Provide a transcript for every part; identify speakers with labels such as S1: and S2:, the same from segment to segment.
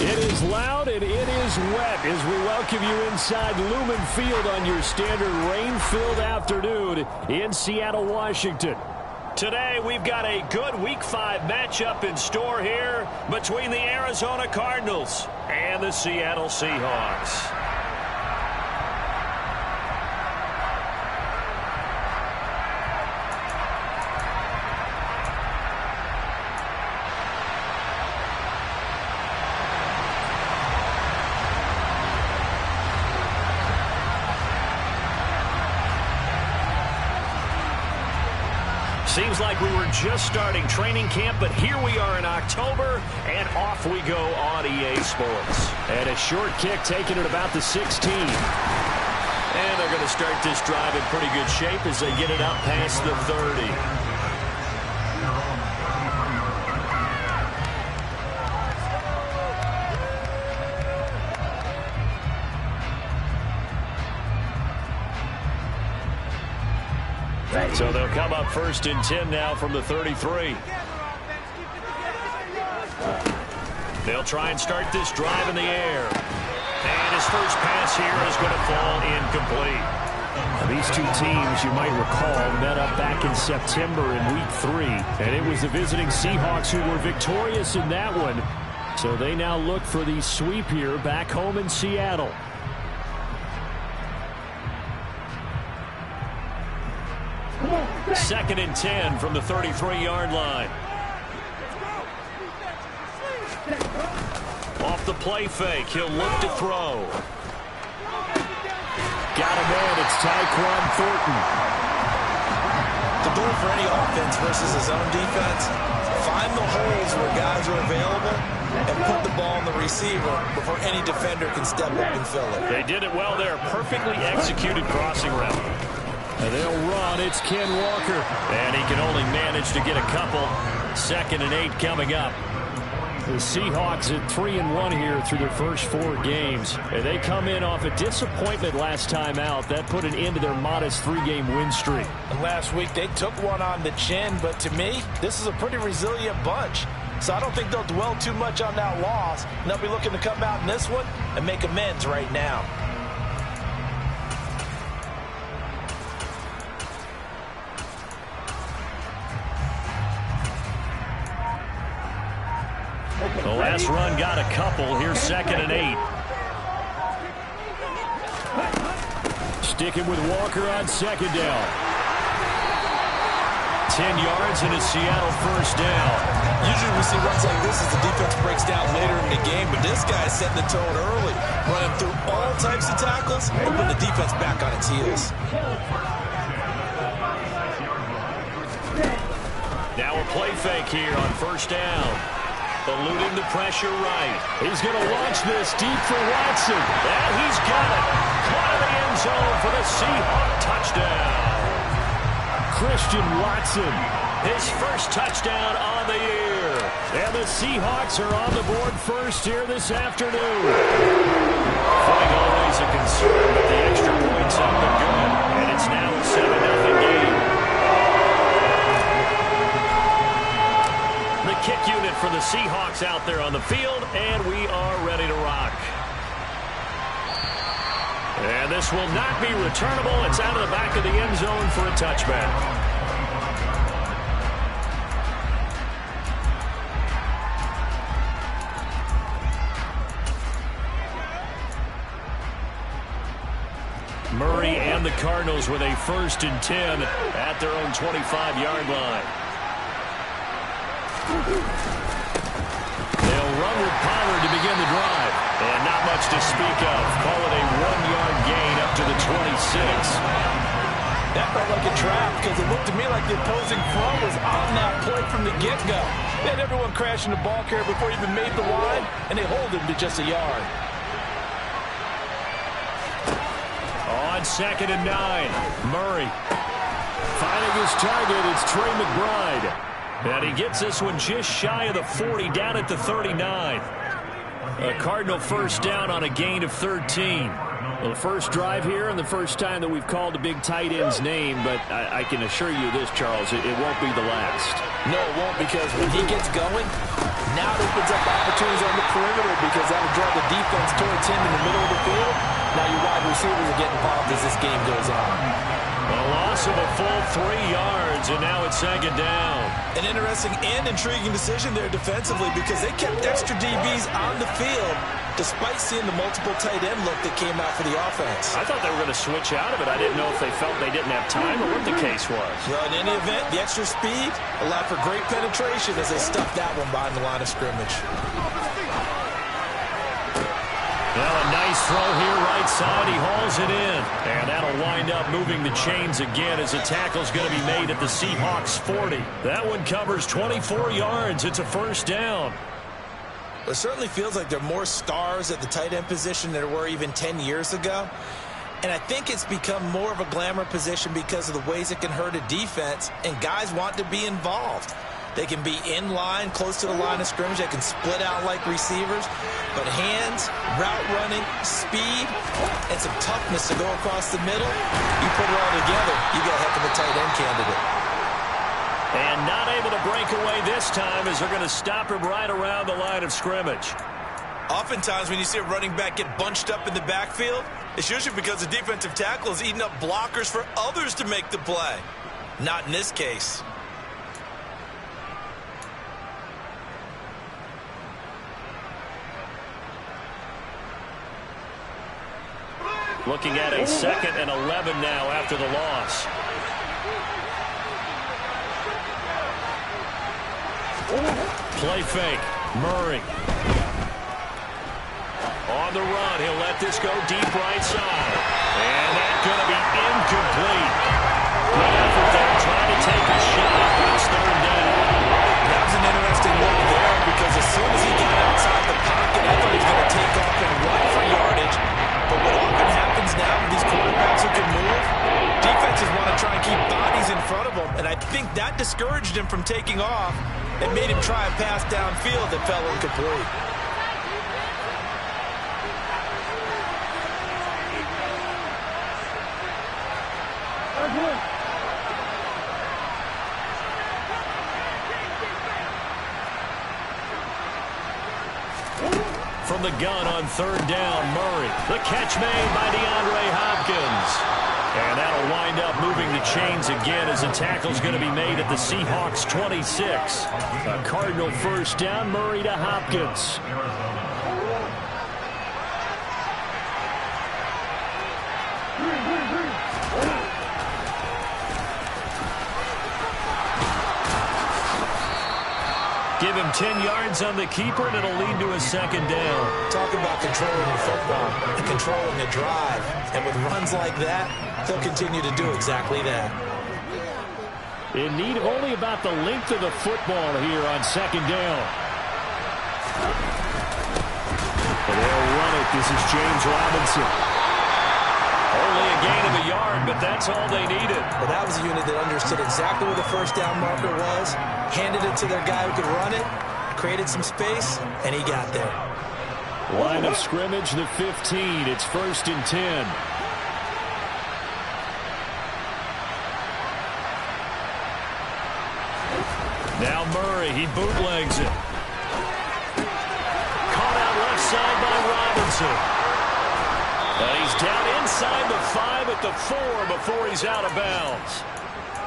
S1: It is loud and it is wet as we welcome you inside Lumen Field on your standard rain-filled afternoon in Seattle, Washington. Today we've got a good Week 5 matchup in store here between the Arizona Cardinals and the Seattle Seahawks. Seems like we were just starting training camp, but here we are in October, and off we go on EA Sports. And a short kick taken at about the 16. And they're going to start this drive in pretty good shape as they get it up past the 30. So they'll come up 1st and 10 now from the 33. They'll try and start this drive in the air. And his first pass here is going to fall incomplete. Now, these two teams, you might recall, met up back in September in Week 3. And it was the visiting Seahawks who were victorious in that one. So they now look for the sweep here back home in Seattle. Second and 10 from the 33-yard line. Off the play fake, he'll look to throw. Got him in, it's Tyquan Thornton.
S2: The goal for any offense versus his own defense, find the holes where guys are available and put the ball in the receiver before any defender can step up and fill it.
S1: They did it well there, perfectly executed crossing route. And they'll run. It's Ken Walker. And he can only manage to get a couple. 2nd and 8 coming up. The Seahawks at 3-1 here through their first 4 games. And they come in off a disappointment last time out. That put an end to their modest 3-game win streak.
S2: And last week they took one on the chin. But to me, this is a pretty resilient bunch. So I don't think they'll dwell too much on that loss. And they'll be looking to come out in this one and make amends right now.
S1: The last run got a couple. Here's 2nd and 8. Sticking with Walker on 2nd down. 10 yards and a Seattle first down.
S2: Usually we see runs like this as the defense breaks down later in the game, but this guy's setting the tone early, running through all types of tackles and putting the defense back on its heels.
S1: Now a play fake here on 1st down. Eluding the pressure right. He's going to launch this deep for Watson. And he's got it. Caught in the end zone for the Seahawk touchdown. Christian Watson, his first touchdown on the year. And the Seahawks are on the board first here this afternoon. Footing always a concern, but the extra points up and good. And it's now a 7-0 game. The kick unit for the Seahawks out there on the field, and we are ready to rock. And this will not be returnable. It's out of the back of the end zone for a touchback. Murray and the Cardinals with a 1st and 10 at their own 25-yard line. They'll run with Pollard to begin the drive. And not much to speak of. Call it a 1-yard gain up to the 26.
S2: That felt like a trap because it looked to me like the opposing front was on that play from the get-go. They had everyone crashing the ball carrier before he even made the line, and they hold him to just a yard.
S1: On 2nd and 9, Murray finding his target. It's Trey McBride. And he gets this one just shy of the 40, down at the 39. A Cardinal first down on a gain of 13. Well, the first drive here and the first time that we've called the big tight end's name, but I can assure you this, Charles, it won't be the last.
S2: No, it won't, because when he gets going, Now it opens up opportunities on the perimeter because that will draw the defense towards him in the middle of the field. Now your wide receivers are getting involved as this game goes on.
S1: A loss of a full 3 yards, and now it's second down.
S2: An interesting and intriguing decision there defensively because they kept extra DBs on the field despite seeing the multiple tight end look that came out for the offense.
S1: I thought they were going to switch out of it. I didn't know if they felt they didn't have time or what the case was.
S2: Well, in any event, the extra speed allowed for great penetration as they stuffed that one behind the line of scrimmage.
S1: Well, a nice throw here right side. He hauls it in. And that'll wind up moving the chains again as a tackle's going to be made at the Seahawks 40. That one covers 24 yards. It's a first down.
S2: It certainly feels like there are more stars at the tight end position than there were even 10 years ago. And I think it's become more of a glamour position because of the ways it can hurt a defense, and guys want to be involved. They can be in line, close to the line of scrimmage. They can split out like receivers. But hands, route running, speed, and some toughness to go across the middle, you put it all together, you got a heck of a tight end candidate.
S1: And not able to break away this time as they're going to stop him right around the line of scrimmage.
S2: Oftentimes when you see a running back get bunched up in the backfield, it's usually because the defensive tackle is eating up blockers for others to make the play. Not in this case.
S1: Looking at a 2nd and 11 now after the loss. Play fake. Murray. On the run. He'll let this go deep right side. And that's going to be incomplete. Good effort there trying to take a shot. It's third down.
S2: That was an interesting look there because as soon as he got outside the pocket, I thought he was going to take off and run for yardage. But what often happens now with these quarterbacks who can move, defenses want to try and keep bodies in front of them. And I think that discouraged him from taking off and made him try a pass downfield that fell incomplete.
S1: From the gun on third down, Murray. The catch made by DeAndre Hopkins. And that'll wind up moving the chains again as a tackle's going to be made at the Seahawks 26. A Cardinal first down, Murray to Hopkins. Give him 10 yards on the keeper, and it'll lead to a second down.
S2: Talk about controlling the football and controlling the drive. And with runs like that, he'll continue to do exactly that.
S1: In need of only about the length of the football here on second down. They'll run it. This is James Robinson. Only a gain of a yard, but that's all they needed.
S2: Well, that was a unit that understood exactly where the first down marker was, handed it to their guy who could run it, created some space, and he got there.
S1: Line of scrimmage, the 15. It's 1st and 10. Now Murray, he bootlegs it. Caught out left side by Robinson. And he's down inside the 5 at the 4 before he's out of bounds.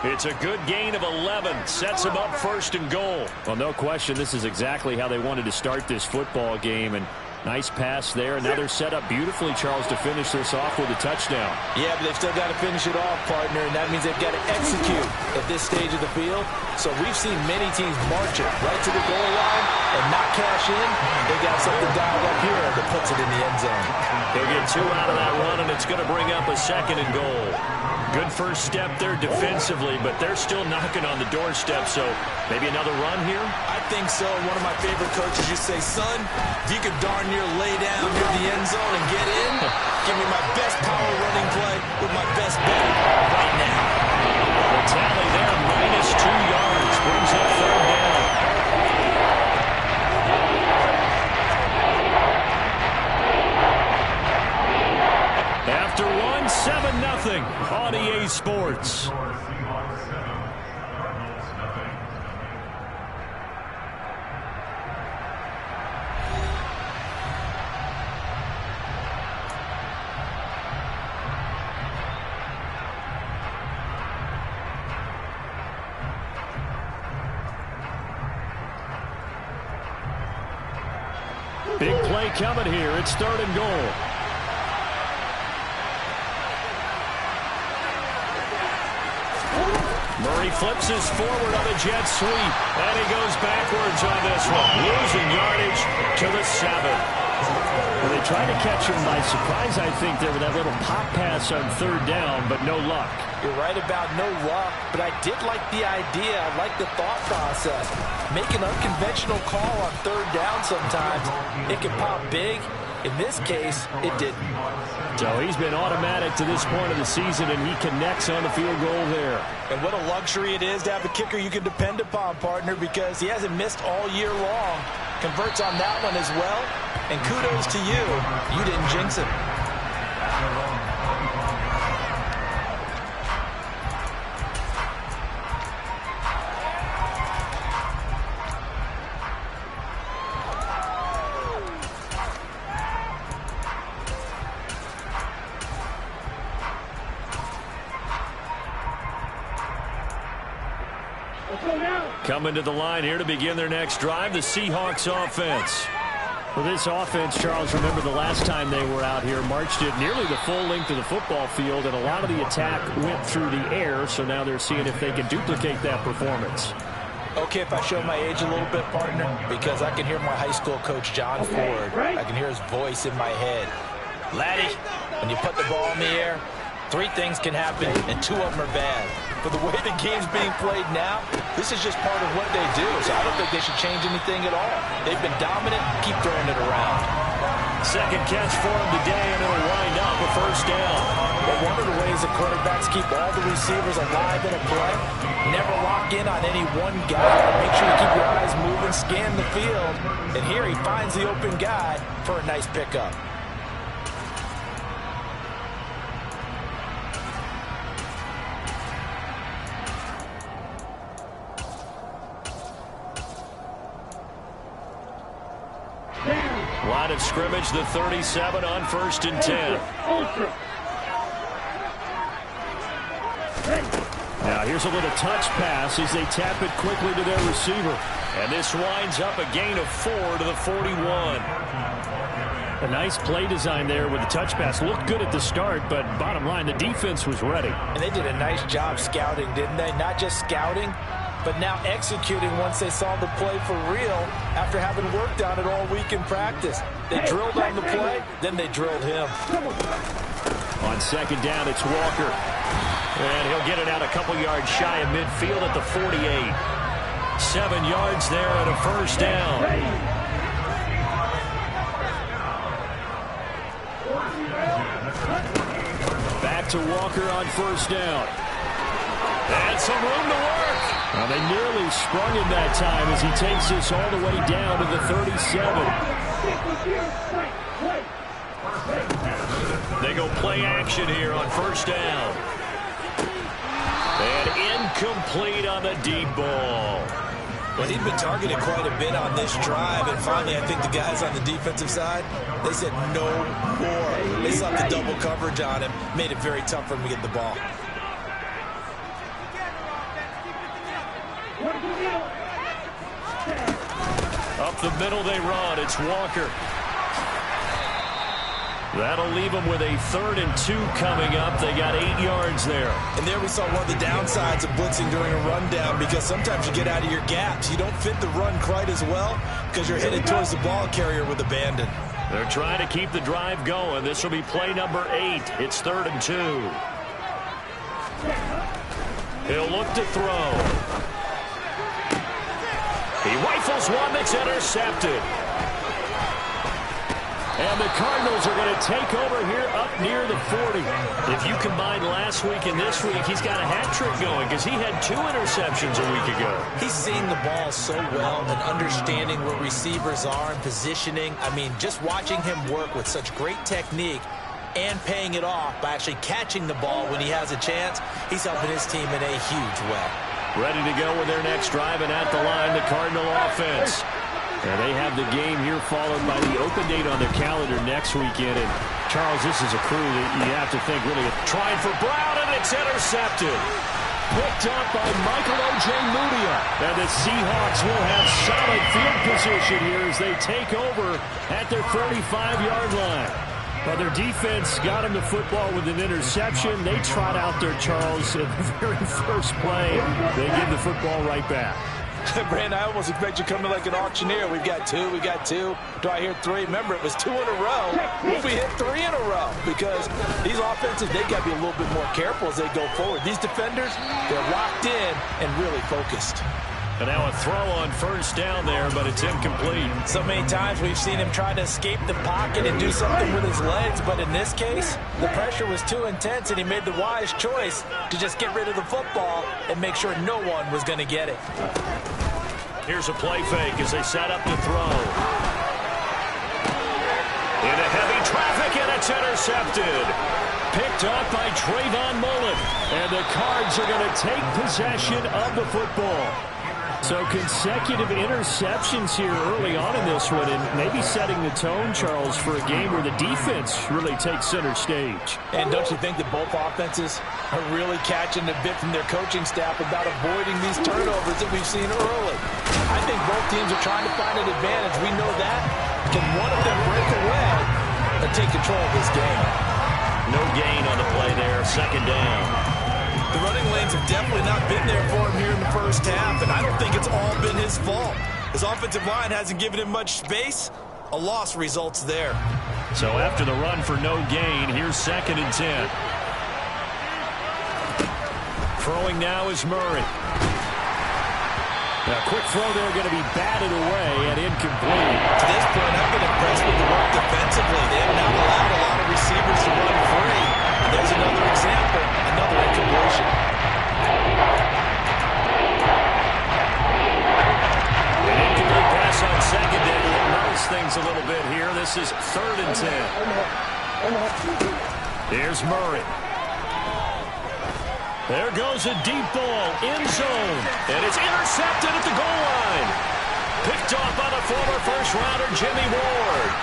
S1: It's a good gain of 11. Sets him up 1st and goal. Well, no question, this is exactly how they wanted to start this football game. And nice pass there. Now they're set up beautifully, Charles, to finish this off with a touchdown.
S2: Yeah, but they've still got to finish it off, partner, and that means they've got to execute at this stage of the field. So we've seen many teams march it right to the goal line and not cash in. They got something dialed up here that puts it in the end zone.
S1: They'll get 2 out of that run, and it's going to bring up a 2nd and goal. Good first step there defensively, but they're still knocking on the doorstep, so maybe another run here?
S2: I think so. One of my favorite coaches used to say, son, if you could darn near lay down near the end zone and get in, give me my best power running play with my best bet right now.
S1: The tally there, -2 yards, brings up 3rd down. After one, 7-0 on EA Sports. coming here. It's 3rd and goal. Murray flips his forward on a jet sweep, and he goes backwards on this one, losing yardage to the 7. Well, they tried to catch him by surprise, I think, there with that little pop pass on 3rd down, but no luck.
S2: You're right about no luck, but I did like the idea. I like the thought process. Make an unconventional call on 3rd down sometimes. It can pop big. In this case, it didn't.
S1: So he's been automatic to this point of the season, and he connects on the field goal there.
S2: And what a luxury it is to have a kicker you can depend upon, partner, because he hasn't missed all year long. Converts on that one as well. And kudos to you. You didn't jinx him.
S1: Coming to the line here to begin their next drive, the Seahawks offense. For this offense, Charles, remember the last time they were out here, marched it nearly the full length of the football field, and a lot of the attack went through the air, so now they're seeing if they can duplicate that performance.
S2: Okay, if I show my age a little bit, partner, because I can hear my high school coach, John Ford. I can hear his voice in my head. Laddie, when you put the ball in the air, 3 things can happen, and 2 of them are bad. But the way the game's being played now, this is just part of what they do, so I don't think they should change anything at all. They've been dominant. Keep throwing it around.
S1: Second catch for him today, and it'll wind up a 1st down.
S2: But one of the ways that quarterbacks keep all the receivers alive in a play, never lock in on any one guy. Make sure you keep your eyes moving, scan the field. And here he finds the open guy for a nice pickup.
S1: Line of scrimmage, the 37 on 1st and 10. Now here's a little touch pass as they tap it quickly to their receiver. And this winds up a gain of 4 to the 41. A nice play design there with the touch pass. Looked good at the start, but bottom line, the defense was ready.
S2: And they did a nice job scouting, didn't they? Not just scouting, but now executing once they saw the play for real after having worked on it all week in practice. They drilled on the play, then they drilled him.
S1: On 2nd down, it's Walker. And he'll get it out a couple yards shy of midfield at the 48. 7 yards there and a 1st down. Back to Walker on 1st down. And some room to work. Well, they nearly sprung him that time as he takes this all the way down to the 37. They go play action here on 1st down. And incomplete on the deep ball.
S2: Well, he'd been targeted quite a bit on this drive, and finally I think the guys on the defensive side, they said no more. They slapped the double coverage on him, made it very tough for him to get the ball.
S1: Up the middle they run. It's Walker. That'll leave them with a 3rd and 2 coming up. They got 8 yards there.
S2: And there we saw one of the downsides of blitzing during a rundown, because sometimes you get out of your gaps. You don't fit the run quite as well because you're headed towards the ball carrier with abandon.
S1: They're trying to keep the drive going. This will be play number 8. It's 3rd and 2. He'll look to throw. He rifles one that's intercepted. And the Cardinals are going to take over here up near the 40. If you combine last week and this week, he's got a hat trick going because he had 2 interceptions a week ago.
S2: He's seeing the ball so well and understanding where receivers are and positioning. I mean, just watching him work with such great technique and paying it off by actually catching the ball when he has a chance, he's helping his team in a huge way. Ready to go with their next drive, and at the line, the Cardinal offense. And they have the game here followed by the open date on their calendar next weekend. And, Charles, this is a crew that you have to think really trying for Brown, and it's intercepted.
S1: Picked up by Michael Ojemudia. And the Seahawks will have solid field position here as they take over at their 35-yard line. Well, their defense got them the football with an interception. They trot out there, Charles, at the very first play. They give the football right back.
S2: Brandon, I almost expect you coming like an auctioneer. We've got two. Do I hear three? Remember, it was 2 in a row. Will we hit 3 in a row? Because these offenses, they got to be a little bit more careful as they go forward. These defenders, they're locked in and really focused.
S1: And now a throw on first down there, but it's incomplete.
S2: So many times we've seen him try to escape the pocket and do something with his legs, but in this case, the pressure was too intense, and he made the wise choice to just get rid of the football and make sure no one was going to get it.
S1: Here's a play fake as they set up to throw. Into heavy traffic, and it's intercepted. Picked up by Trayvon Mullen, and the Cards are going to take possession of the football. So consecutive interceptions here early on in this one, and maybe setting the tone, Charles, for a game where the defense really takes center stage.
S2: And don't you think that both offenses are really catching a bit from their coaching staff about avoiding these turnovers that we've seen early? I think both teams are trying to find an advantage. We know that. Can one of them break away and take control of this game?
S1: No gain on the play there, second down.
S2: The running lanes have definitely not been there for him here in the first half, and I don't think it's all been his fault. His offensive line hasn't given him much space. A loss results there.
S1: So after the run for no gain, here's 2nd and 10. Throwing now is Murray. A quick throw there going to be batted away and incomplete.
S2: To this point, I've been impressed with the work defensively. They have not allowed a lot of receivers to run free. And there's another example, another incompletion.
S1: An incomplete pass on second down. It knows things a little bit here. This is 3rd and 10. Here's Murray. There goes a deep ball, end zone, and it's intercepted at the goal line. Picked off by the former first-rounder Jimmy Ward.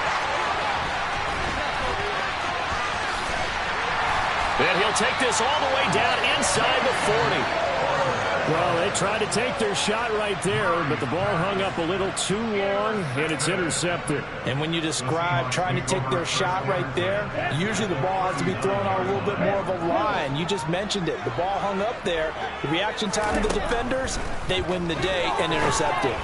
S1: And he'll take this all the way down inside the 40. Well, they tried to take their shot right there, but the ball hung up a little too long, and it's intercepted.
S2: And when you describe trying to take their shot right there, usually the ball has to be thrown on a little bit more of a line. You just mentioned it. The ball hung up there. The reaction time of the defenders, they win the day and intercept it.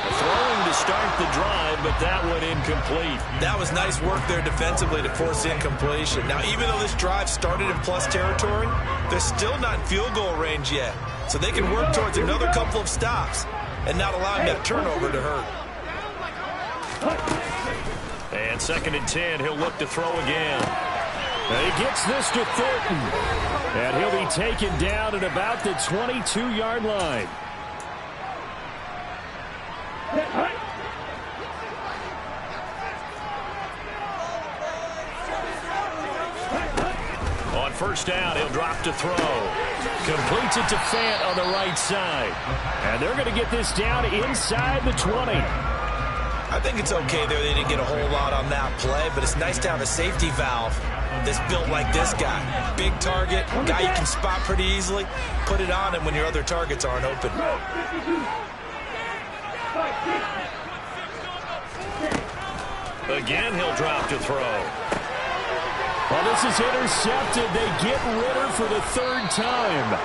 S1: Throwing to start the drive, but that one incomplete.
S2: That was nice work there defensively to force incompletion. Now, even though this drive started in plus territory, they're still not in field goal range yet. So they can work towards another couple of stops and not allowing that turnover to hurt.
S1: And 2nd and 10, he'll look to throw again. And he gets this to Thornton. And he'll be taken down at about the 22-yard line. On first down, he'll drop to throw. Completes it to Fant on the right side. And they're going to get this down inside the 20.
S2: I think it's okay there. They didn't get a whole lot on that play, but it's nice to have a safety valve that's built like this guy. Big target, guy you can spot pretty easily. Put it on him when your other targets aren't open.
S1: Again, he'll drop to throw. Well, this is intercepted. They get Ritter for the 3rd time.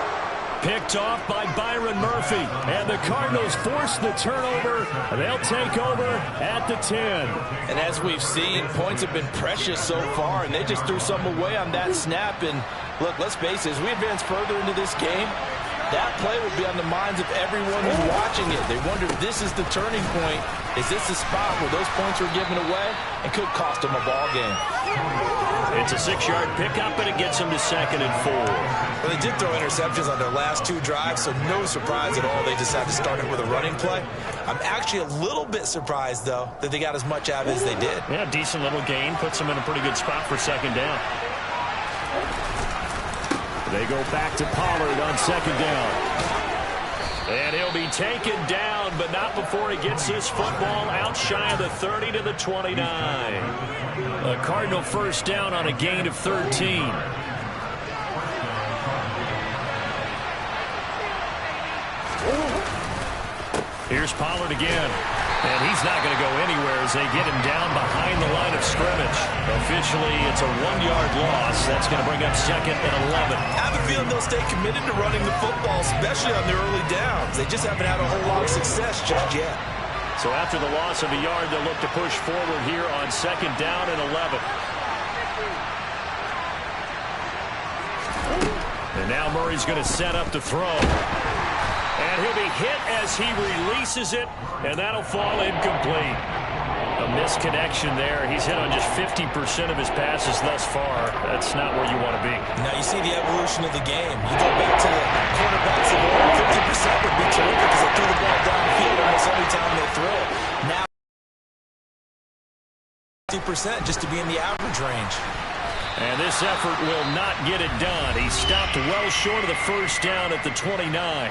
S1: Picked off by Byron Murphy. And the Cardinals force the turnover. And they'll take over at the 10.
S2: And as we've seen, points have been precious so far, and they just threw some away on that snap. And look, let's face it, as we advance further into this game, that play will be on the minds of everyone who's watching it. They wonder if this is the turning point. Is this the spot where those points were given away and could cost them a ball game?
S1: It's a 6-yard pickup, and it gets them to 2nd and 4.
S2: Well, they did throw interceptions on their last 2 drives, so no surprise at all they decided to start it with a running play. I'm actually a little bit surprised, though, that they got as much out of it as they did.
S1: Yeah, decent little gain. Puts them in a pretty good spot for 2nd down. They go back to Pollard on 2nd down. And he'll be taken down, but not before he gets this football out shy of the 30 to the 29. A Cardinal first down on a gain of 13. Here's Pollard again. And he's not going to go anywhere as they get him down behind the line of scrimmage. Officially, it's a 1-yard loss. That's going to bring up 2nd and 11.
S2: I have a feeling they'll stay committed to running the football, especially on the early downs. They just haven't had a whole lot of success just yet.
S1: So after the loss of a yard, they'll look to push forward here on 2nd down and 11. And now Murray's going to set up to throw. And he'll be hit as he releases it, and that'll fall incomplete. A misconnection there. He's hit on just 50% of his passes thus far. That's not where you want to be.
S2: Now you see the evolution of the game. You go back to the quarterbacks of old, 50% would be terrific because they threw the ball downfield almost every time they throw it. Now 50% just to be in the average range.
S1: And this effort will not get it done. He stopped well short of the first down at the 29.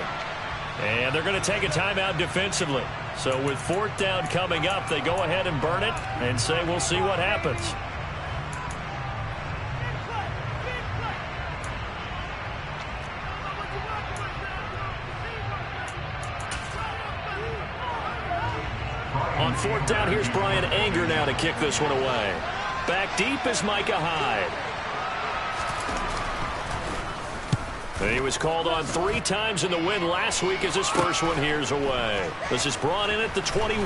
S1: And they're going to take a timeout defensively. So with 4th down coming up, they go ahead and burn it and say we'll see what happens. On 4th down, here's Brian Anger now to kick this one away. Back deep is Micah Hyde. He was called on 3 times in the win last week as his first one here's away. This is brought in at the 21.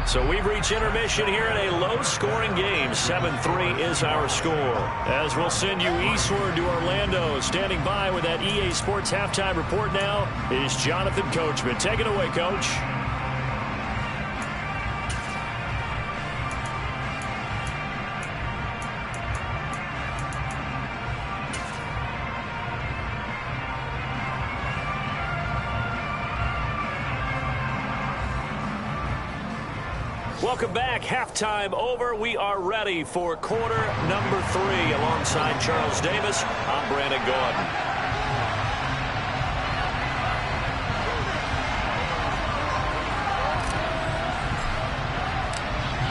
S1: So we've reached intermission here in a low-scoring game. 7-3 is our score. As we'll send you eastward to Orlando. Standing by with that EA Sports halftime report now is Jonathan Coachman. Take it away, Coach. Welcome back. Halftime over. We are ready for quarter number 3. Alongside Charles Davis, I'm Brandon Gordon.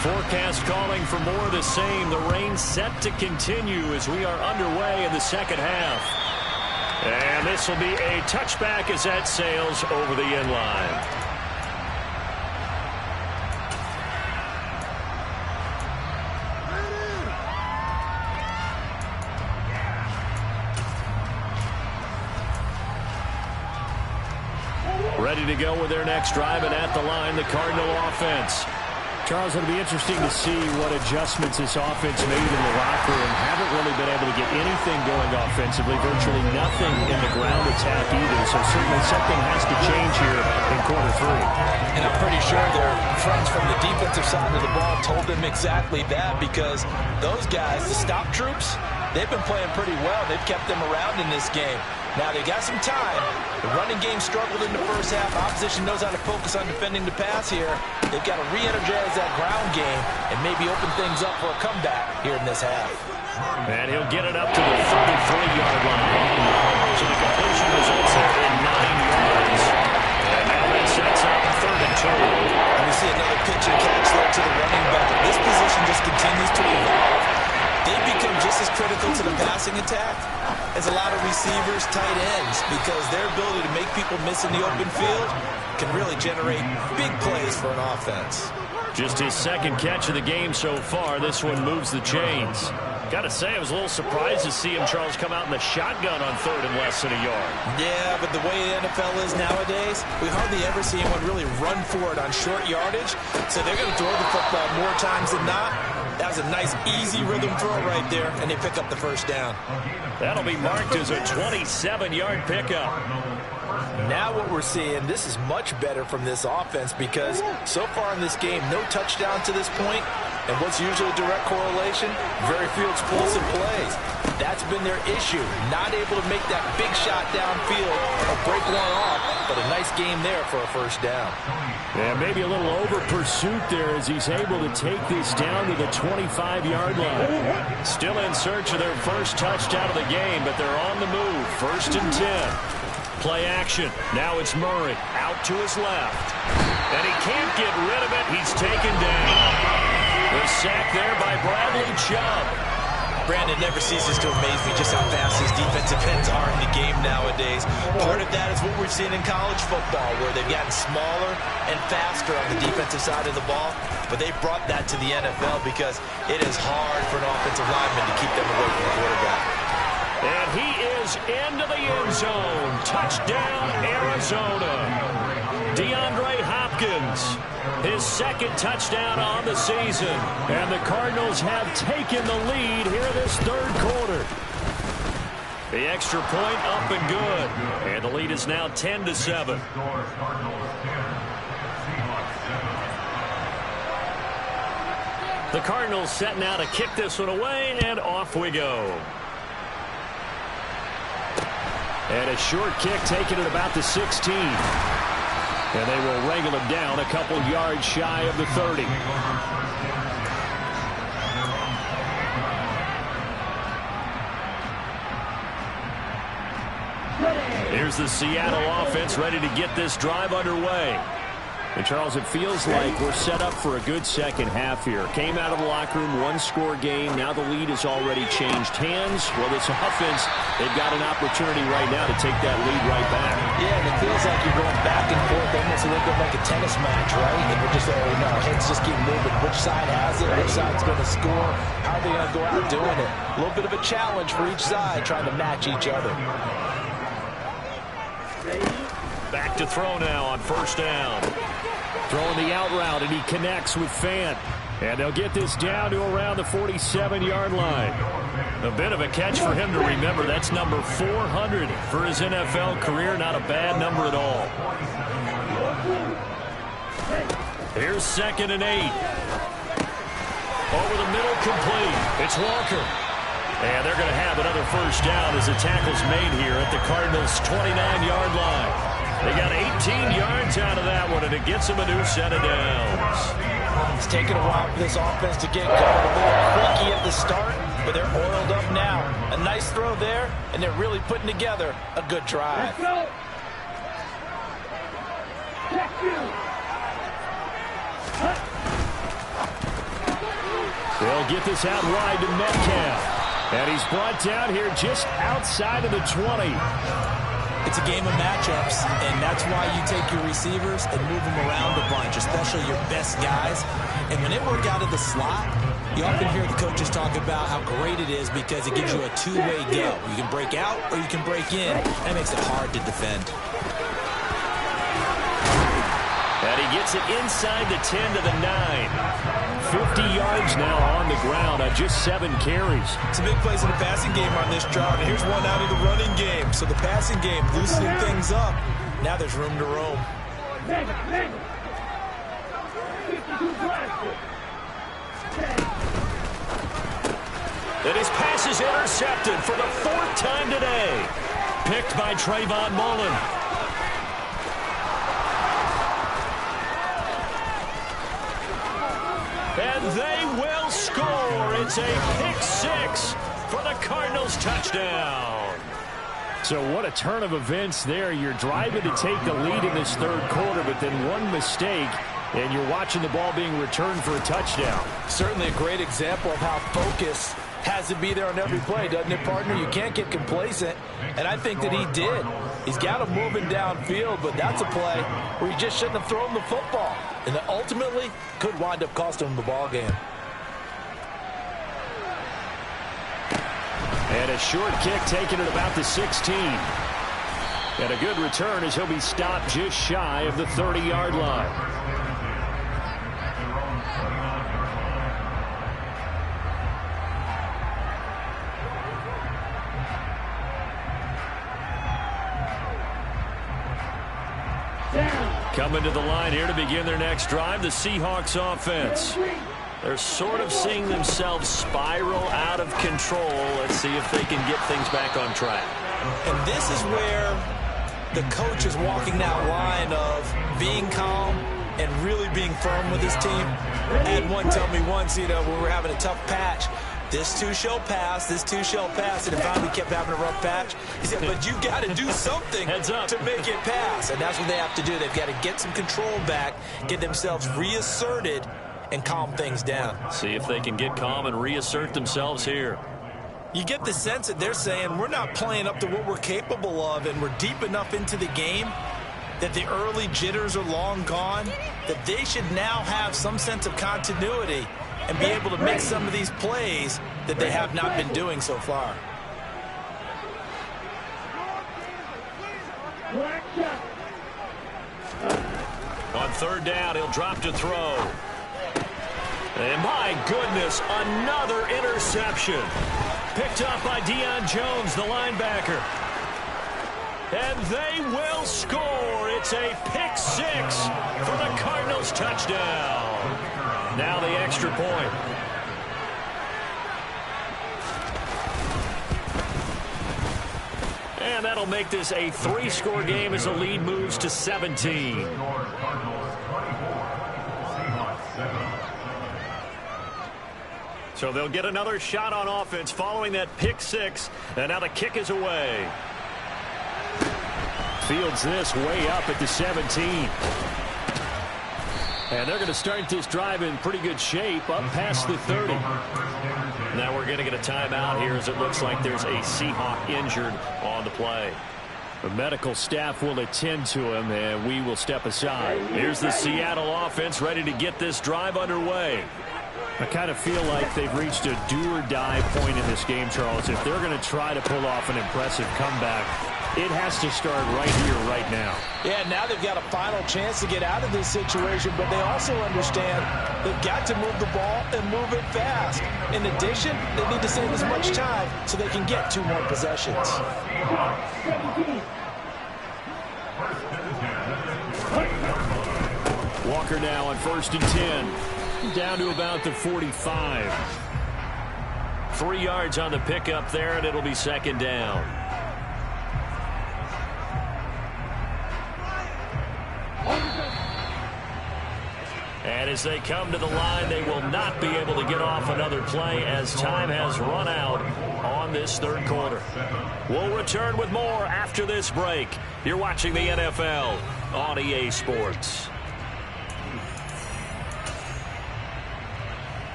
S1: Forecast calling for more of the same. The rain set to continue as we are underway in the second half. And this will be a touchback as that sails over the end line. Ready to go with their next drive, and at the line, the Cardinal offense. Charles, it'll be interesting to see what adjustments this offense made in the locker room. Haven't really been able to get anything going offensively, virtually nothing in the ground attack either. So certainly something has to change here in quarter 3.
S2: And I'm pretty sure their friends from the defensive side of the ball told them exactly that, because those guys, the stop troops, they've been playing pretty well. They've kept them around in this game. Now they got some time. The running game struggled in the first half. Opposition knows how to focus on defending the pass here. They've got to re-energize that ground game and maybe open things up for a comeback here in this half.
S1: And he'll get it up to the 33-yard line. So the completion results in 9 yards. And now that sets up 3rd and 2.
S2: And we see another pitch and catch there to the running back. This position just continues to evolve. They've become just as critical to the passing attack as a lot of receivers, tight ends, because their ability to make people miss in the open field can really generate big plays for an offense.
S1: Just his 2nd catch of the game so far. This one moves the chains. Got to say, I was a little surprised to see him, Charles, come out in the shotgun on 3rd and less than a yard.
S2: Yeah, but the way the NFL is nowadays, we hardly ever see anyone really run for it on short yardage. So they're going to throw the football more times than not. That was a nice, easy rhythm throw right there, and they pick up the first down.
S1: That'll be marked as a 27-yard pickup.
S2: Now what we're seeing, this is much better from this offense, because so far in this game, no touchdown to this point. And what's usually a direct correlation? Very few explosive plays. That's been their issue. Not able to make that big shot downfield or break one off, but a nice game there for a first down.
S1: Yeah, maybe a little over pursuit there as he's able to take this down to the 25-yard line. Still in search of their first touchdown of the game, but they're on the move. 1st and 10. Play action. Now it's Murray out to his left. And he can't get rid of it. He's taken down. The sack there by Bradley Chubb.
S2: Brandon, it never ceases to amaze me just how fast these defensive ends are in the game nowadays. Part of that is what we're seeing in college football, where they've gotten smaller and faster on the defensive side of the ball. But they brought that to the NFL because it is hard for an offensive lineman to keep them away from the quarterback.
S1: And he is into the end zone. Touchdown, Arizona. DeAndre Hopkins, his second touchdown on the season. And the Cardinals have taken the lead here this third quarter. The extra point up and good. And the lead is now 10-7. The Cardinals setting out to kick this one away, and off we go. And a short kick taken at about the 16. And they will wrangle him down a couple yards shy of the 30. Here's the Seattle offense ready to get this drive underway. And, Charles, it feels like we're set up for a good second half here. Came out of the locker room, one-score game. Now the lead has already changed hands. Well, this offense, they've got an opportunity right now to take that lead right back.
S3: Yeah, and it feels like you're going back and forth almost a little bit like a tennis match, right? And we're just, heads just keep moving. Which side has it? Which side's going to score? How are they going to go out doing it? A little bit of a challenge for each side, trying to match each other.
S1: Back to throw now on first down. Throwing the out route, and he connects with Fant. And they'll get this down to around the 47-yard line. A bit of a catch for him to remember. That's number 400 for his NFL career. Not a bad number at all. Here's 2nd and 8. Over the middle, complete. It's Walker. And they're going to have another first down as the tackle's made here at the Cardinals' 29-yard line. They got 18 yards out of that one, and it gets them a new set of downs.
S3: It's taken a while for this offense to get going. A little creaky at the start, but they're oiled up now. A nice throw there, and they're really putting together a good drive.
S1: They'll get this out wide to Metcalf. And he's brought down here just outside of the 20.
S2: It's a game of matchups, and that's why you take your receivers and move them around a bunch, especially your best guys. And when they work out of the slot, you often hear the coaches talk about how great it is because it gives you a two-way go. You can break out or you can break in. That makes it hard to defend.
S1: And he gets it inside the 10 to the 9. 50 yards now on the ground on just 7 carries.
S2: Some big plays in the passing game on this drive, and here's one out of the running game. So the passing game loosening things up. Now there's room to roam.
S1: And his pass is intercepted for the 4th time today. Picked by Trayvon Mullen. And they will score. It's a pick-6 for the Cardinals touchdown. So what a turn of events there. You're driving to take the lead in this third quarter, but then one mistake, and you're watching the ball being returned for a touchdown.
S3: Certainly a great example of how focus has to be there on every play, doesn't it, partner? You can't get complacent, and I think that he did. He's got him moving downfield, but that's a play where he just shouldn't have thrown the football, and that ultimately could wind up costing him the ball game.
S1: And a short kick taken at about the 16. And a good return as he'll be stopped just shy of the 30-yard line. Coming to the line here to begin their next drive, the Seahawks offense. They're sort of seeing themselves spiral out of control. Let's see if they can get things back on track.
S2: And this is where the coach is walking that line of being calm and really being firm with his team. I had one tell me once, when we were having a tough patch, this too shall pass, this too shall pass, and it finally kept having a rough patch. He said, but you got to do something to make it pass, and that's what they have to do. They've got to get some control back, get themselves reasserted, and calm things down.
S1: See if they can get calm and reassert themselves here.
S2: You get the sense that they're saying we're not playing up to what we're capable of, and we're deep enough into the game that the early jitters are long gone, that they should now have some sense of continuity and be able to make some of these plays that they have not been doing so far.
S1: On third down, he'll drop to throw. And my goodness, another interception. Picked up by Deion Jones, the linebacker. And they will score. It's a pick six for the Cardinals touchdown. Now the extra point. And that'll make this a 3-score game as the lead moves to 17. So they'll get another shot on offense following that pick six. And now the kick is away. Fields this way up at the 17. And they're going to start this drive in pretty good shape up past the 30. Now we're going to get a timeout here as it looks like there's a Seahawk injured on the play. The medical staff will attend to him, and we will step aside. Here's the Seattle offense ready to get this drive underway. I kind of feel like they've reached a do-or-die point in this game, Charles. If they're going to try to pull off an impressive comeback, it has to start right here, right now.
S3: Yeah, now they've got a final chance to get out of this situation, but they also understand they've got to move the ball and move it fast. In addition, they need to save as much time so they can get 2 more possessions.
S1: Walker now on 1st and 10. Down to about the 45. 3 yards on the pickup there, and it'll be 2nd down. And as they come to the line, they will not be able to get off another play as time has run out on this 3rd quarter. We'll return with more after this break. You're watching the NFL on EA Sports.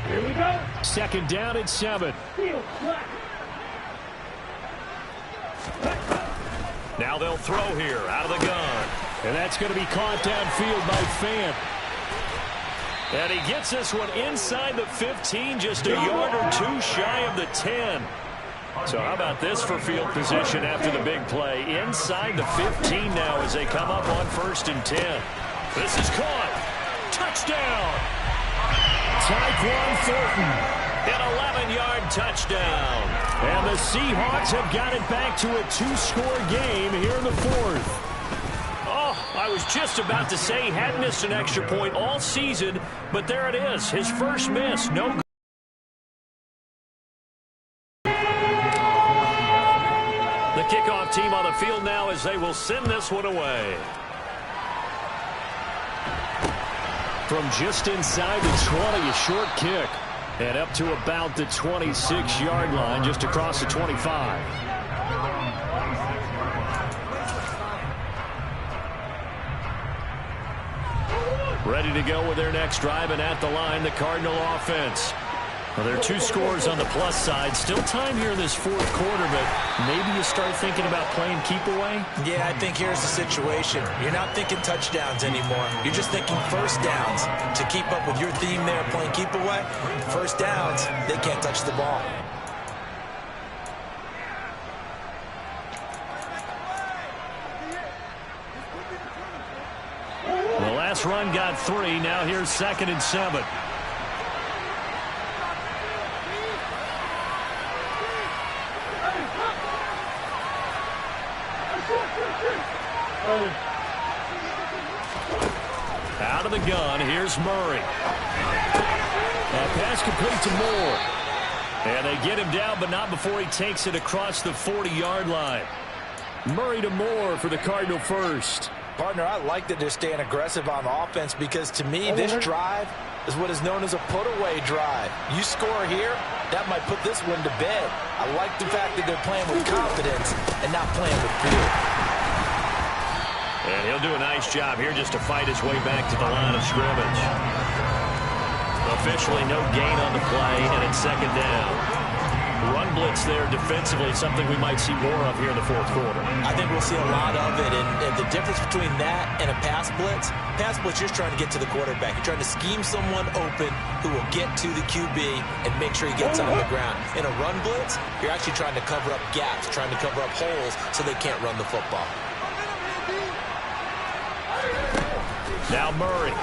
S4: Here we go.
S1: 2nd down and 7. Now they'll throw here out of the gun. And that's going to be caught downfield by Fant. And he gets this one inside the 15, just a yard or 2 shy of the 10. So how about this for field position after the big play? Inside the 15 now as they come up on 1st and 10. This is caught. Touchdown. Tyquan Thornton. An 11-yard touchdown. And the Seahawks have got it back to a 2-score game here in the 4th. Oh, I was just about to say he hadn't missed an extra point all season, but there it is. His first miss. No good. The kickoff team on the field now as they will send this one away. From just inside the 20, a short kick. And up to about the 26-yard line, just across the 25. Ready to go with their next drive, and at the line, the Cardinal offense. Well, there are 2 scores on the plus side. Still time here in this 4th quarter, but maybe you start thinking about playing keep away?
S2: Yeah, I think here's the situation. You're not thinking touchdowns anymore. You're just thinking 1st downs. To keep up with your theme there, playing keep away, 1st downs, they can't touch the ball.
S1: The last run got 3. Now here's 2nd and 7. Out of the gun, here's Murray. That pass complete to Moore. And they get him down, but not before he takes it across the 40-yard line. Murray to Moore for the Cardinal first.
S3: Partner, I like that they're staying aggressive on offense because, to me, this drive is what is known as a put-away drive. You score here, that might put this one to bed. I like the fact that they're playing with confidence and not playing with fear.
S1: And He'll do a nice job here just to fight his way back to the line of scrimmage. Officially no gain on the play, and it's second down. Run blitz there defensively, something we might see more of here in the fourth quarter.
S2: I think we'll see a lot of it, and the difference between that and a pass blitz, you're just trying to get to the quarterback. You're trying to scheme someone open who will get to the QB and make sure he gets on the ground. In a run blitz, you're actually trying to cover up gaps, trying to cover up holes so they can't run the football.
S1: Now Murray.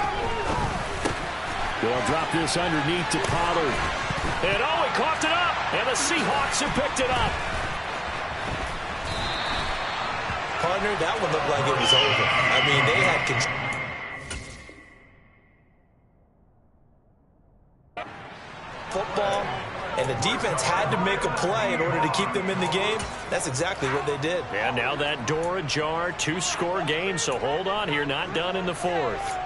S1: They'll drop this underneath to Pollard. And he coughed it up. And the Seahawks have picked it up.
S2: Partner, that one looked like it was over. I mean, they had control. Football, and the defense had to make a play in order to keep them in the game. That's exactly what they did.
S1: And now that door ajar, 2-score game, so hold on here, not done in the fourth.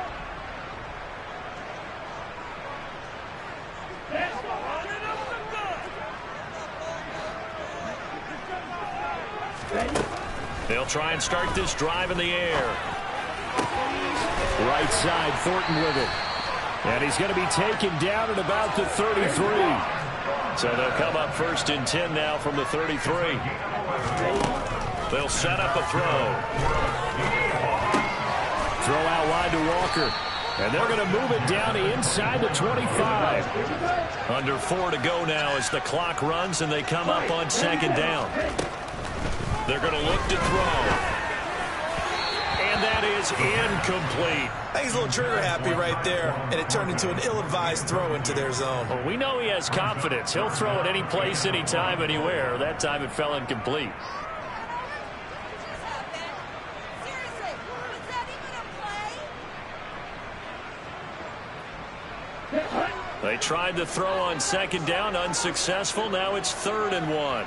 S1: They'll try and start this drive in the air. Right side, Thornton with it. And he's going to be taken down at about the 33. So they'll come up 1st and 10 now from the 33. They'll set up a throw. Throw out wide to Walker. And they're going to move it down to inside the 25. Under 4 to go now as the clock runs and they come up on 2nd down. They're going to look to throw. And that is incomplete.
S2: I think he's a little trigger happy right there, and it turned into an ill-advised throw into their zone.
S1: Well, we know he has confidence. He'll throw at any place, anytime, anywhere. That time it fell incomplete. They tried to throw on 2nd down, unsuccessful. Now it's 3rd and 1.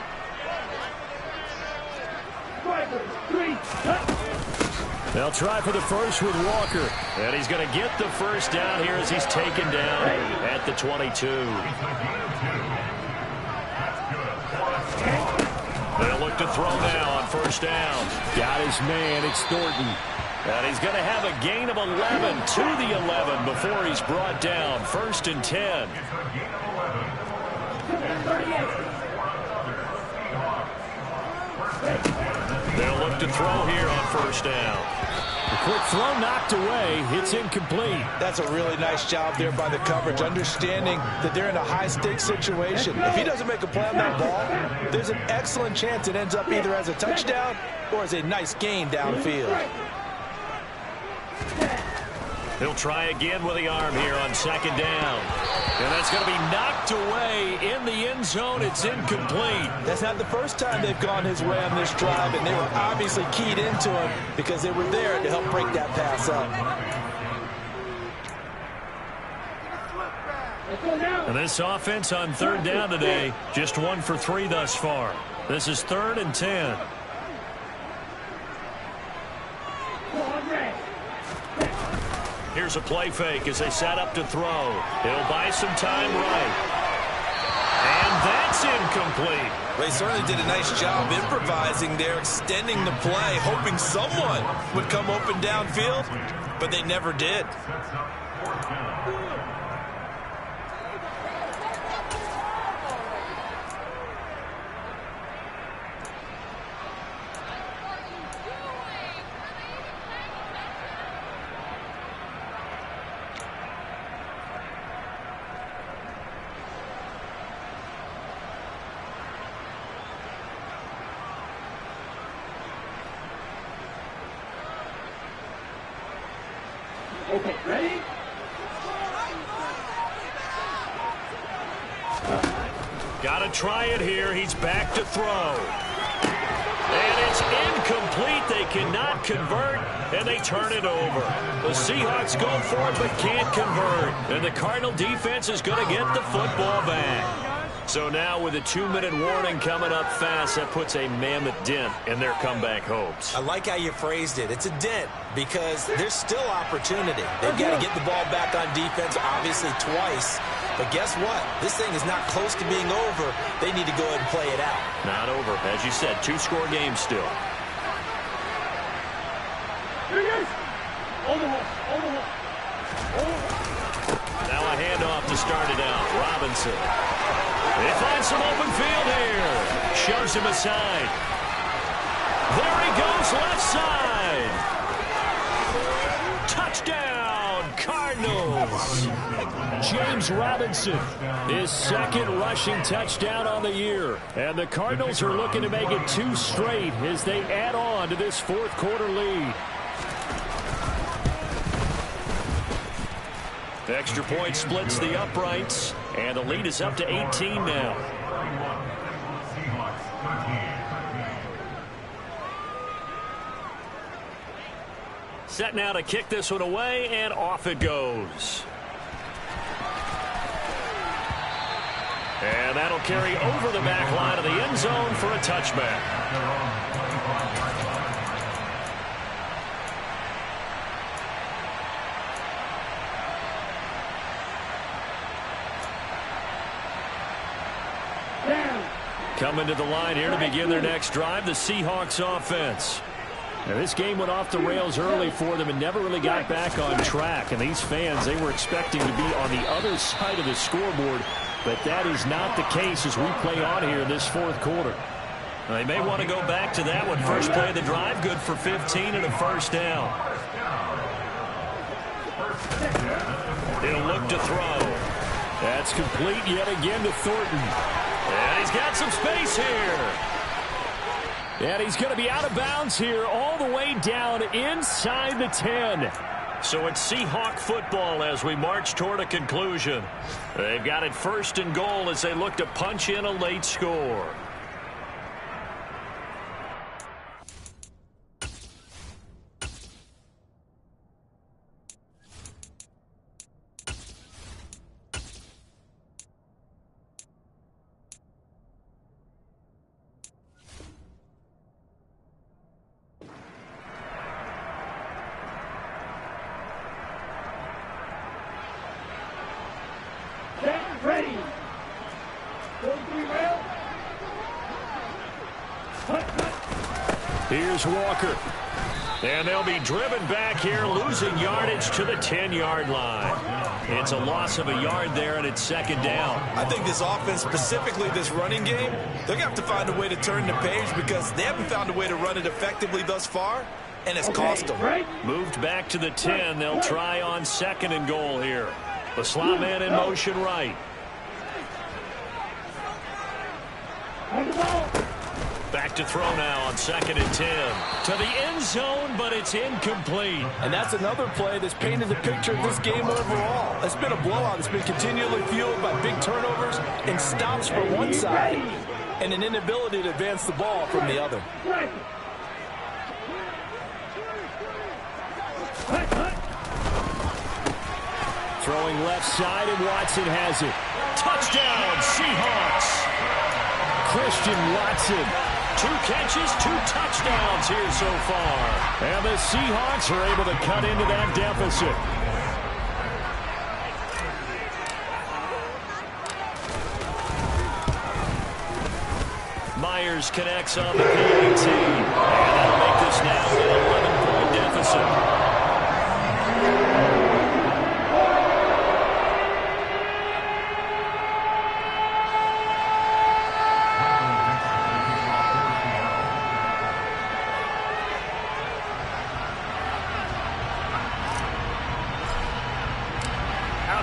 S1: They'll try for the first with Walker. And he's going to get the first down here as he's taken down at the 22. They'll look to throw now on 1st down. Got his man, it's Thornton. And he's going to have a gain of 11 to the 11 before he's brought down. 1st and 10. They'll look to throw here on 1st down. The quick throw knocked away. It's incomplete.
S3: That's a really nice job there by the coverage, understanding that they're in a high-stakes situation. If he doesn't make a play on that ball, there's an excellent chance it ends up either as a touchdown or as a nice gain downfield.
S1: He'll try again with the arm here on 2nd down. And that's going to be knocked away in the end zone. It's incomplete.
S3: That's not the first time they've gone his way on this drive, and they were obviously keyed into him because they were there to help break that pass up.
S1: And this offense on 3rd down today, just 1 for 3 thus far. This is 3rd and 10. Here's a play fake as they set up to throw. He'll buy some time right. And that's incomplete.
S2: They certainly did a nice job improvising there, extending the play, hoping someone would come open downfield, but they never did.
S4: Okay, ready?
S1: Got to try it here. He's back to throw. And it's incomplete. They cannot convert, and they turn it over. The Seahawks go for it but can't convert. And the Cardinal defense is going to get the football back. So now with a 2-minute warning coming up fast, that puts a mammoth dent in their comeback hopes.
S2: I like how you phrased it. It's a dent because there's still opportunity. They've got to get the ball back on defense, obviously twice. But guess what? This thing is not close to being over. They need to go ahead and play it out.
S1: Not over. As you said, 2-score game still. started out. Robinson. They find some open field here. Shoves him aside. There he goes, left side. Touchdown, Cardinals. James Robinson, his second rushing touchdown on the year. And the Cardinals are looking to make it 2 straight as they add on to this fourth quarter lead. The extra point splits the uprights, and the lead is up to 18 now. Set now to kick this one away, and off it goes. And that'll carry over the back line of the end zone for a touchback. Coming to the line here to begin their next drive, the Seahawks offense. Now, this game went off the rails early for them and never really got back on track. And these fans, they were expecting to be on the other side of the scoreboard, but that is not the case as we play on here in this fourth quarter. They may want to go back to that one. First play of the drive, good for 15 and a first down. He'll look to throw. That's complete yet again to Thornton. And he's got some space here. And he's going to be out of bounds here all the way down inside the 10. So it's Seahawk football as we march toward a conclusion. They've got it first and goal as they look to punch in a late score. Here's Walker. And they'll be driven back here, losing yardage to the 10-yard line. It's a loss of a yard there, and it's second down.
S2: I think this offense, specifically this running game, they're going to have to find a way to turn the page because they haven't found a way to run it effectively thus far, and it's cost them.
S1: Moved back to the 10. They'll try on second and goal here. The slot man in motion right. Back to throw now on second and 10. To the end zone, but it's incomplete.
S3: And that's another play that's painted the picture of this game overall. It's been a blowout. It's been continually fueled by big turnovers and stops from one side and an inability to advance the ball from the other.
S1: Throwing left side, and Watson has it. Touchdown, Seahawks. Christian Watson. 2 catches, 2 touchdowns here so far. And the Seahawks are able to cut into that deficit. Myers connects on the PAT. And that'll make this now an 11-point deficit.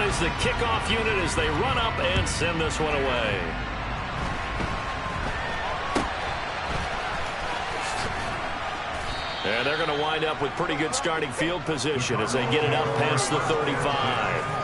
S1: Is the kickoff unit as they run up and send this one away. And they're going to wind up with pretty good starting field position as they get it up past the 35.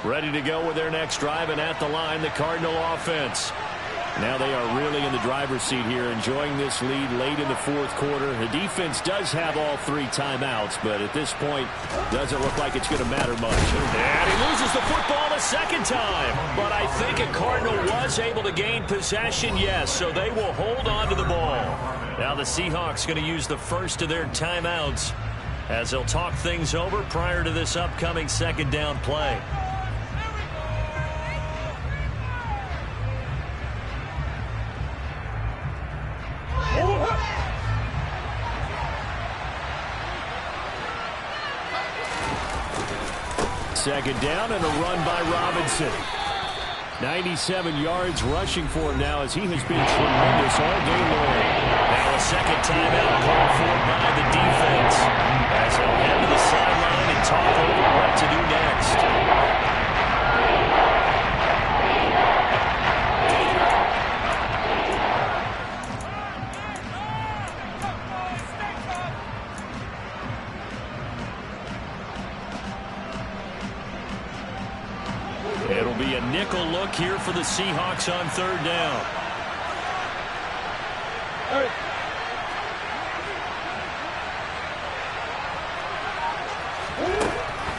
S1: Ready to go with their next drive, and at the line, the Cardinal offense. Now they are really in the driver's seat here, enjoying this lead late in the fourth quarter. The defense does have all 3 timeouts, but at this point, doesn't look like it's going to matter much. And he loses the football the second time. But I think a Cardinal was able to gain possession, yes, so they will hold on to the ball. Now the Seahawks going to use the first of their timeouts as they'll talk things over prior to this upcoming second down play. Second down and a run by Robinson. 97 yards rushing for him now as he has been tremendous all day long. Now a second timeout called for by the defense as they'll head to the sideline and talk over what to do next. It'll be a nickel look here for the Seahawks on third down.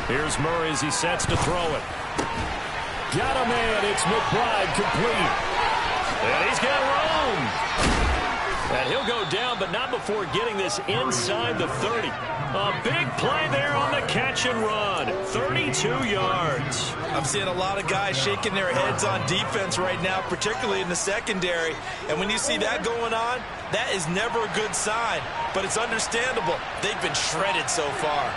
S1: Here's Murray as he sets to throw it. Got a man. It's McBride complete. And he's got room. And he'll go down, but not before getting this inside the 30. A big play there on the catch and run. 32 yards.
S2: I'm seeing a lot of guys shaking their heads on defense right now, particularly in the secondary. And when you see that going on, that is never a good sign. But it's understandable. They've been shredded so far.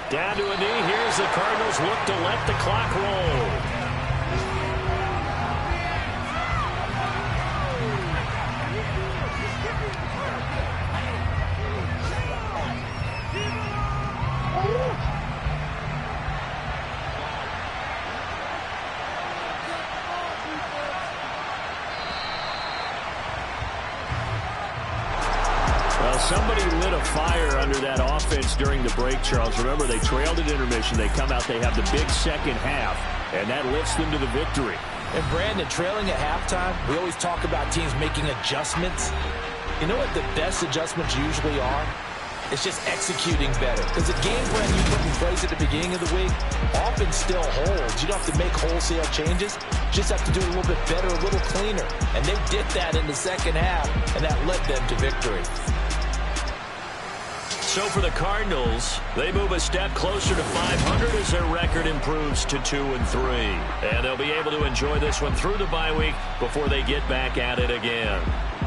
S1: Down to a knee. Here's the Cardinals look to let the clock roll. Somebody lit a fire under that offense during the break, Charles. Remember, they trailed at intermission. They come out, they have the big second half, and that lifts them to the victory.
S3: And, Brandon, trailing at halftime, we always talk about teams making adjustments. You know what the best adjustments usually are? It's just executing better. Because the game plan you put in place at the beginning of the week often still holds. You don't have to make wholesale changes. You just have to do it a little bit better, a little cleaner. And they did that in the second half, and that led them to victory.
S1: So for the Cardinals, they move a step closer to 500 as their record improves to 2-3. And they'll be able to enjoy this one through the bye week before they get back at it again.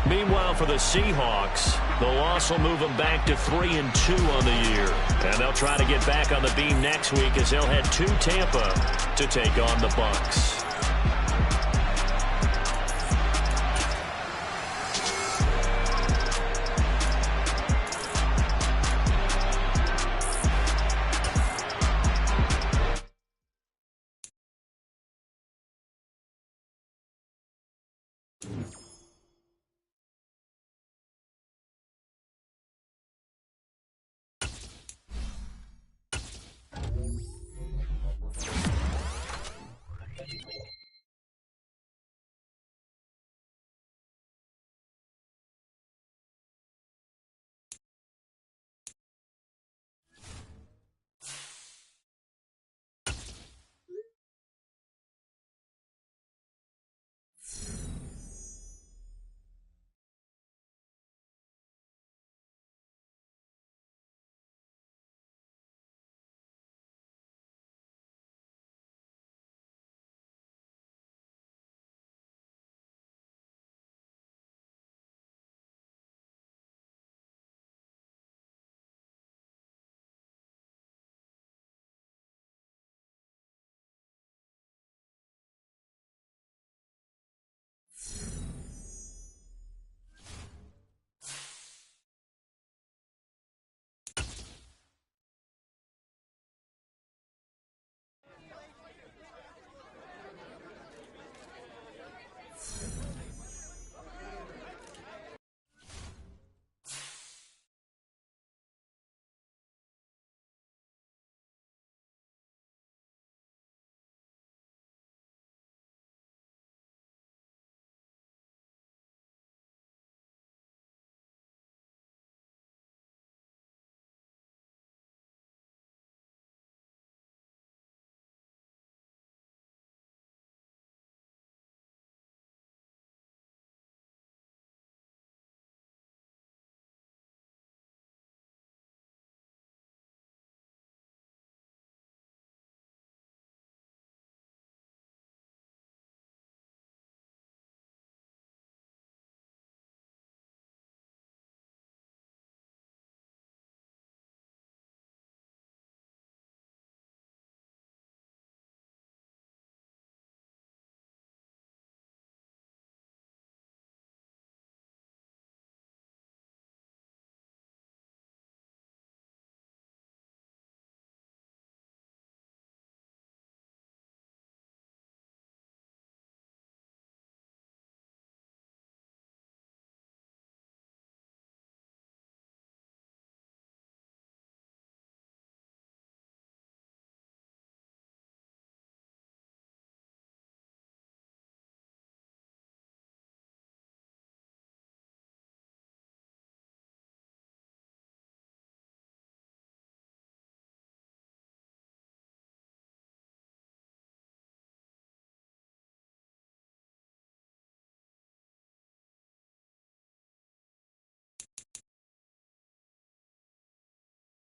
S1: Meanwhile, for the Seahawks, the loss will move them back to 3-2 on the year. And they'll try to get back on the beam next week as they'll head to Tampa to take on the Bucs.